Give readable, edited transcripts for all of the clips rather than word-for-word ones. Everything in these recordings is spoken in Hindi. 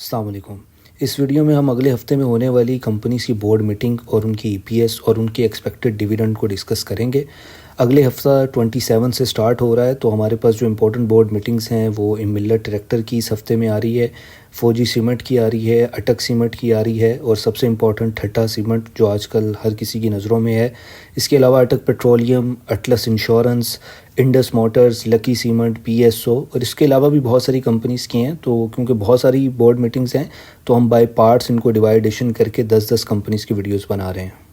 अस्सलाम वालेकुम। इस वीडियो में हम अगले हफ्ते में होने वाली कंपनीज की बोर्ड मीटिंग और उनकी ईपीएस और उनके एक्सपेक्टेड डिविडेंड को डिस्कस करेंगे। अगले हफ्ता 27 से स्टार्ट हो रहा है, तो हमारे पास जो इम्पोर्टेंट बोर्ड मीटिंग्स हैं वो मिल्लत ट्रैक्टर की इस हफ्ते में आ रही है, फौजी सीमेंट की आ रही है, अटक सीमेंट की आ रही है और सबसे इम्पोर्टेंट ठट्टा सीमेंट जो आजकल हर किसी की नज़रों में है। इसके अलावा अटक petroleum, atlas insurance, Indus Motors, lucky cement, PSO और इसके अलावा भी बहुत सारी कंपनीज़ की हैं। तो क्योंकि बहुत सारी बोर्ड मीटिंग्स हैं तो हम बाय पार्ट्स इनको डिवाइडेशन करके 10-10 कंपनीज़ की वीडियोस बना रहे हैं।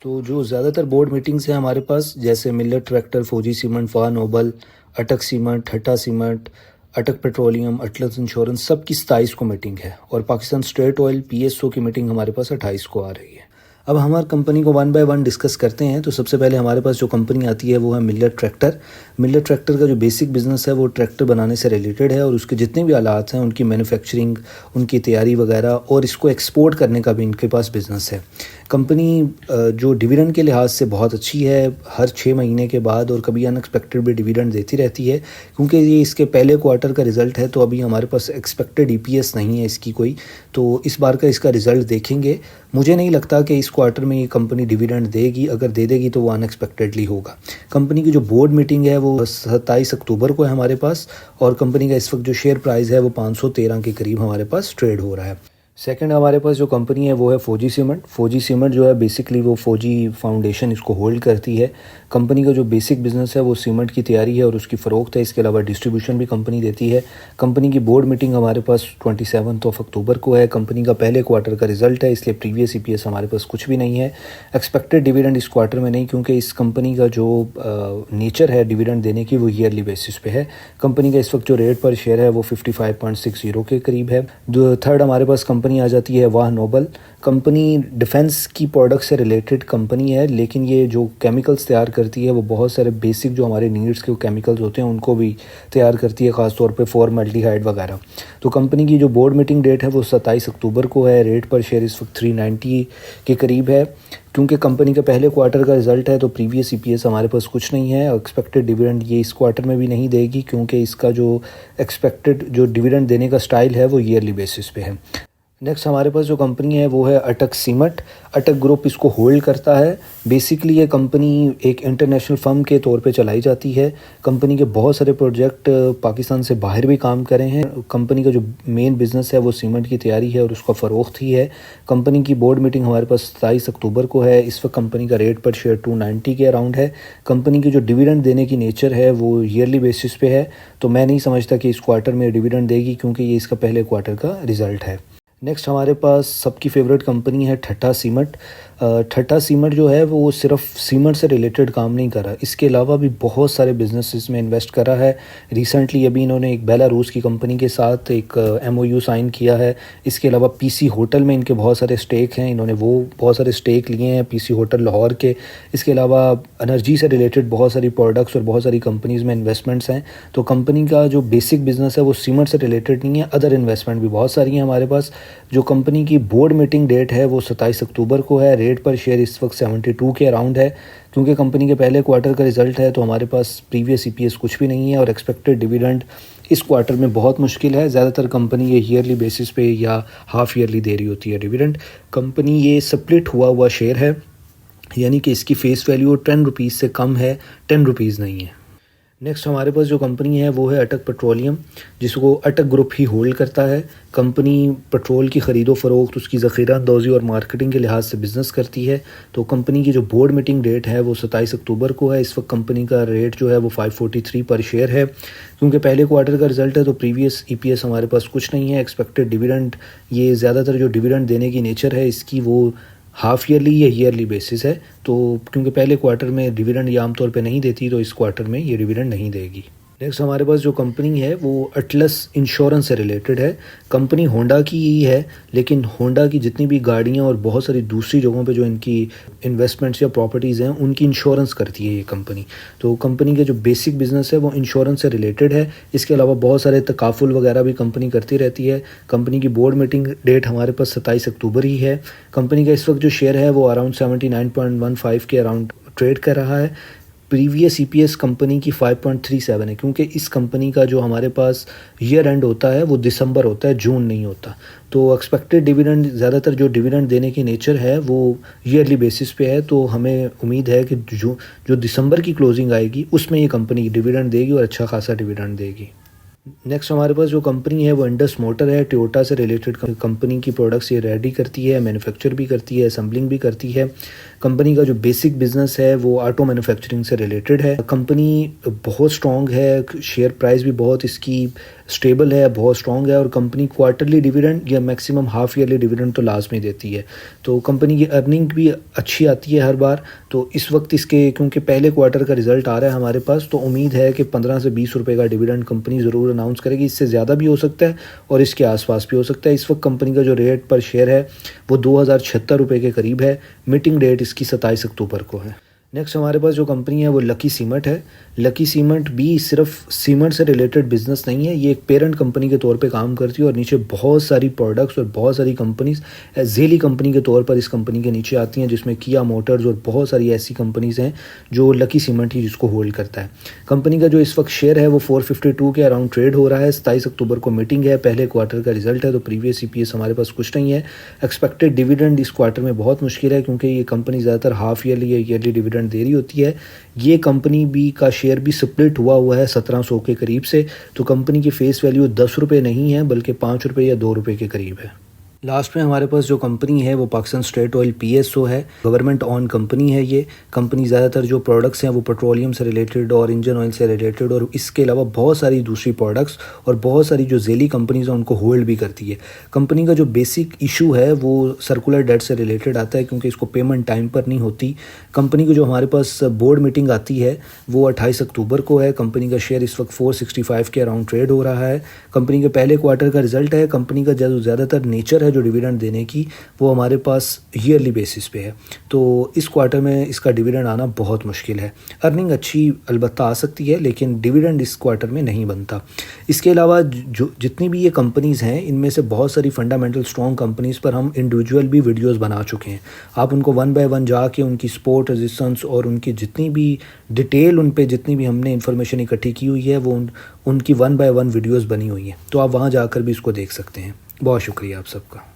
तो जो ज़्यादातर बोर्ड मीटिंग्स हैं हमारे पास, जैसे मिल्लत ट्रैक्टर, फौजी सीमेंट, फा नोबल, अटक सीमेंट, ठट्टा सीमेंट, अटक पेट्रोलियम, अटलस इंश्योरेंस, सब की 27 को मीटिंग है और पाकिस्तान स्टेट ऑयल पीएसओ की मीटिंग हमारे पास 28 को आ रही है। अब हमारी कंपनी को वन बाय वन डिस्कस करते हैं। तो सबसे पहले हमारे पास जो कंपनी आती है वो है मिल्लत ट्रैक्टर। मिल्लत ट्रैक्टर का जो बेसिक बिज़नेस है वो ट्रैक्टर बनाने से रिलेटेड है और उसके जितने भी आलात हैं उनकी मैन्युफैक्चरिंग, उनकी तैयारी वगैरह और इसको एक्सपोर्ट करने का भी इनके पास बिज़नेस है। कंपनी जो डिविडेंड के लिहाज से बहुत अच्छी है, हर 6 महीने के बाद और कभी अनएक्सपेक्टेड भी डिविडेंड देती रहती है। क्योंकि ये इसके पहले क्वार्टर का रिज़ल्ट है तो अभी हमारे पास एक्सपेक्टेड ईपीएस नहीं है इसकी कोई, तो इस बार का इसका रिज़ल्ट देखेंगे। मुझे नहीं लगता कि इस क्वार्टर में ये कंपनी डिविडेंड देगी, अगर दे देगी तो वो अनएक्सपेक्टेडली होगा। कंपनी की जो बोर्ड मीटिंग है वो 27 अक्टूबर को है हमारे पास और कंपनी का इस वक्त जो शेयर प्राइस है वो 513 के करीब हमारे पास ट्रेड हो रहा है। सेकंड हमारे पास जो कंपनी है वो है फौजी सीमेंट। फौजी सीमेंट जो है बेसिकली वो फौजी फाउंडेशन इसको होल्ड करती है। कंपनी का जो बेसिक बिज़नेस है वो सीमेंट की तैयारी है और उसकी फ़रोख्त है। इसके अलावा डिस्ट्रीब्यूशन भी कंपनी देती है। कंपनी की बोर्ड मीटिंग हमारे पास 27 अक्टूबर को है। कंपनी का पहले क्वार्टर का रिज़ल्ट है, इसलिए प्रीवियस ईपीएस हमारे पास कुछ भी नहीं है। एक्सपेक्टेड डिविडेंड इस क्वार्टर में नहीं, क्योंकि इस कंपनी का जो नेचर है डिविडेंड देने की वो ईयरली बेसिस पे है। कंपनी का इस वक्त जो रेट पर शेयर है वो 55.60 के करीब है। जो थर्ड हमारे पास कंपनी आ जाती है वाह नोबल। कंपनी डिफेंस की प्रोडक्ट से रिलेटेड कंपनी है, लेकिन ये जो केमिकल्स तैयार करती है वो बहुत सारे बेसिक जो हमारे नीड्स के केमिकल्स होते हैं उनको भी तैयार करती है, ख़ासतौर पे फॉर्मेल्डिहाइड वगैरह। तो कंपनी की जो बोर्ड मीटिंग डेट है वो 27 अक्टूबर को है। रेट पर शेयर इस वक्त 390 के करीब है। क्योंकि कंपनी का पहले क्वार्टर का रिज़ल्ट है तो प्रीवियस ईपीएस हमारे पास कुछ नहीं है। एक्सपेक्टेड डिविडेंड ये इस क्वार्टर में भी नहीं देगी, क्योंकि इसका जो एक्सपेक्टेड जो डिविडेंड देने का स्टाइल है वो ईयरली बेसिस पे है। नेक्स्ट हमारे पास जो कंपनी है वो है अटक सीमेंट। अटक ग्रुप इसको होल्ड करता है। बेसिकली ये कंपनी एक इंटरनेशनल फर्म के तौर पे चलाई जाती है। कंपनी के बहुत सारे प्रोजेक्ट पाकिस्तान से बाहर भी काम कर रहे हैं। कंपनी का जो मेन बिज़नेस है वो सीमेंट की तैयारी है और उसका फ़रोख्त ही है। कंपनी की बोर्ड मीटिंग हमारे पास 27 अक्टूबर को है। इस वक्त कंपनी का रेट पर शेयर 290 के अराउंड है। कंपनी की जो डिविडेंड देने की नेचर है वो ईयरली बेसिस पे है, तो मैं नहीं समझता कि इस क्वार्टर में डिविडेंड देगी, क्योंकि ये इसका पहले क्वार्टर का रिज़ल्ट है। नेक्स्ट हमारे पास सबकी फेवरेट कंपनी है ठट्टा सीमेंट। ठट्टा सीमेंट जो है वो सिर्फ सीमेंट से रिलेटेड काम नहीं कर रहा, इसके अलावा भी बहुत सारे बिजनेसेस में इन्वेस्ट कर रहा है। रिसेंटली अभी इन्होंने एक बेलारूस की कंपनी के साथ एक एमओयू साइन किया है। इसके अलावा पीसी होटल में इनके बहुत सारे स्टेक हैं, इन्होंने वो बहुत सारे स्टेक लिए हैं पीसी होटल लाहौर के। इसके अलावा एनर्जी से रिलेटेड बहुत सारी प्रोडक्ट्स और बहुत सारी कंपनीज़ में इन्वेस्टमेंट्स हैं। तो कंपनी का जो बेसिक बिज़नेस है वो सीमेंट से रिलेटेड नहीं है, अदर इन्वेस्टमेंट भी बहुत सारी हैं हमारे पास। जो कंपनी की बोर्ड मीटिंग डेट है वो 27 अक्टूबर को है। रेट पर शेयर इस वक्त 72 के अराउंड है। क्योंकि कंपनी के पहले क्वार्टर का रिज़ल्ट है तो हमारे पास प्रीवियस ईपीएस कुछ भी नहीं है और एक्सपेक्टेड डिविडेंड इस क्वार्टर में बहुत मुश्किल है। ज़्यादातर कंपनी ये ईयरली बेसिस पे या हाफ ईयरली दे रही होती है डिविडेंड। कंपनी ये स्प्लिट हुआ शेयर है, यानी कि इसकी फेस वैल्यू 10 रुपीज़ से कम है, 10 रुपीज़ नहीं है। नेक्स्ट हमारे पास जो कंपनी है वो है अटक पेट्रोलियम, जिसको अटक ग्रुप ही होल्ड करता है। कंपनी पेट्रोल की ख़रीदो फ़रोख्त, उसकी ज़ख़ीरा अंदोज़ी और मार्केटिंग के लिहाज से बिज़नेस करती है। तो कंपनी की जो बोर्ड मीटिंग डेट है वो 27 अक्टूबर को है। इस वक्त कंपनी का रेट जो है वो 543 पर शेयर है। क्योंकि पहले क्वार्टर का रिज़ल्ट है तो प्रीवियस ईपीएस हमारे पास कुछ नहीं है। एक्सपेक्टेड डिविडेंड, ये ज़्यादातर जो डिविडेंड देने की नेचर है इसकी वो हाफ ईयरली या ईयरली बेसिस है। तो क्योंकि पहले क्वार्टर में डिविडेंड ये आमतौर पे नहीं देती तो इस क्वार्टर में ये डिविडेंड नहीं देगी। नेक्स्ट हमारे पास जो कंपनी है वो अटलस इंश्योरेंस से रिलेटेड है। कंपनी होंडा की ही है, लेकिन होंडा की जितनी भी गाड़ियाँ और बहुत सारी दूसरी जगहों पे जो इनकी इन्वेस्टमेंट्स या प्रॉपर्टीज़ हैं उनकी इंश्योरेंस करती है ये कंपनी। तो कंपनी का जो बेसिक बिज़नेस है वो इंश्योरेंस से रिलेटेड है। इसके अलावा बहुत सारे तकाफुल वगैरह भी कंपनी करती रहती है। कंपनी की बोर्ड मीटिंग डेट हमारे पास 27 अक्टूबर ही है। कंपनी का इस वक्त जो शेयर है वो अराउंड 79.15 के अराउंड ट्रेड कर रहा है। प्रीवियस ईपीएस कंपनी की 5.37 है, क्योंकि इस कंपनी का जो हमारे पास ईयर एंड होता है वो दिसंबर होता है, जून नहीं होता। तो एक्सपेक्टेड डिविडेंड, ज़्यादातर जो डिविडेंड देने की नेचर है वो ईयरली बेसिस पे है। तो हमें उम्मीद है कि जो दिसंबर की क्लोजिंग आएगी उसमें ये कंपनी डिविडेंड देगी और अच्छा खासा डिविडेंड देगी। नेक्स्ट हमारे पास जो कंपनी है वो इंडस मोटर है। टोयोटा से रिलेटेड कंपनी की प्रोडक्ट्स ये रेडी करती है, मैन्युफैक्चर भी करती है, असेंबलिंग भी करती है। कंपनी का जो बेसिक बिजनेस है वो ऑटो मैन्युफैक्चरिंग से रिलेटेड है। कंपनी बहुत स्ट्रॉन्ग है, शेयर प्राइस भी बहुत इसकी स्टेबल है, बहुत स्ट्रॉन्ग है, और कंपनी क्वार्टरली डिविडेंड या मैक्सिमम हाफ ईयरली डिविडेंड तो लाजमी देती है। तो कंपनी की अर्निंग भी अच्छी आती है हर बार। तो इस वक्त इसके क्योंकि पहले क्वार्टर का रिजल्ट आ रहा है हमारे पास, तो उम्मीद है कि 15 से 20 रुपये का डिविडेंड कंपनी ज़रूर अनाउंस करेगी। इससे ज़्यादा भी हो सकता है और इसके आसपास भी हो सकता है। इस वक्त कंपनी का जो रेट पर शेयर है वो 2076 रुपये के करीब है। मीटिंग डेट इसकी 27 अक्टूबर को है। नेक्स्ट हमारे पास जो कंपनी है वो लकी सीमेंट है। लकी सीमेंट भी सिर्फ सीमेंट से रिलेटेड बिजनेस नहीं है, ये एक पेरेंट कंपनी के तौर पे काम करती है और नीचे बहुत सारी प्रोडक्ट्स और बहुत सारी कंपनीज झेली कंपनी के तौर पर इस कंपनी के नीचे आती हैं, जिसमें किया मोटर्स और बहुत सारी ऐसी कंपनीज हैं जो लकी सीमेंट ही जिसको होल्ड करता है। कंपनी का जो इस वक्त शेयर है वो 452 के अराउंड ट्रेड हो रहा है। 27 अक्टूबर को मीटिंग है, पहले क्वार्टर का रिजल्ट है, तो प्रीवियस ईपीएस हमारे पास कुछ नहीं है। एक्सपेक्टेड डिविडेंड इस क्वार्टर में बहुत मुश्किल है, क्योंकि ये कंपनी ज़्यादातर हाफ ईयरली या ईयरली डिविडेंड दे रही होती है। ये कंपनी भी का शेयर भी स्प्लिट हुआ है 1700 के करीब से। तो कंपनी की फेस वैल्यू 10 रुपये नहीं है बल्कि 5 रुपये या 2 रुपये के करीब है। लास्ट में हमारे पास जो कंपनी है वो पाकिस्तान स्टेट ऑयल पीएसओ है। गवर्नमेंट ऑन कंपनी है। ये कंपनी ज़्यादातर जो प्रोडक्ट्स हैं वो पेट्रोलियम से रिलेटेड और इंजन ऑयल से रिलेटेड और इसके अलावा बहुत सारी दूसरी प्रोडक्ट्स और बहुत सारी जो झेली कंपनीज हैं उनको होल्ड भी करती है। कंपनी का जो बेसिक इशू है वो सर्कुलर डेट से रिलेटेड आता है, क्योंकि इसको पेमेंट टाइम पर नहीं होती। कंपनी की जो हमारे पास बोर्ड मीटिंग आती है वो 28 अक्टूबर को है। कंपनी का शेयर इस वक्त 465 के अराउंड ट्रेड हो रहा है। कंपनी के पहले क्वार्टर का रिजल्ट है। कंपनी का ज़्यादातर नेचर है जो डिविडेंड देने की वो हमारे पास ईयरली बेसिस पे है। तो इस क्वार्टर में इसका डिविडेंड आना बहुत मुश्किल है। अर्निंग अच्छी अलबत्ता आ सकती है, लेकिन डिविडेंड इस क्वार्टर में नहीं बनता। इसके अलावा जो जितनी भी ये कंपनीज़ हैं इनमें से बहुत सारी फंडामेंटल स्ट्रॉन्ग कंपनीज़ पर हम इंडिविजुअल भी वीडियोस बना चुके हैं। आप उनको वन बाय वन जाके उनकी सपोर्ट, रेजिस्टेंस और उनकी जितनी भी डिटेल, उन पे जितनी भी हमने इन्फॉर्मेशन इकट्ठी की हुई है वो उनकी वन बाय वन वीडियोज़ बनी हुई हैं। तो आप वहाँ जाकर भी इसको देख सकते हैं। बहुत शुक्रिया आप सबका।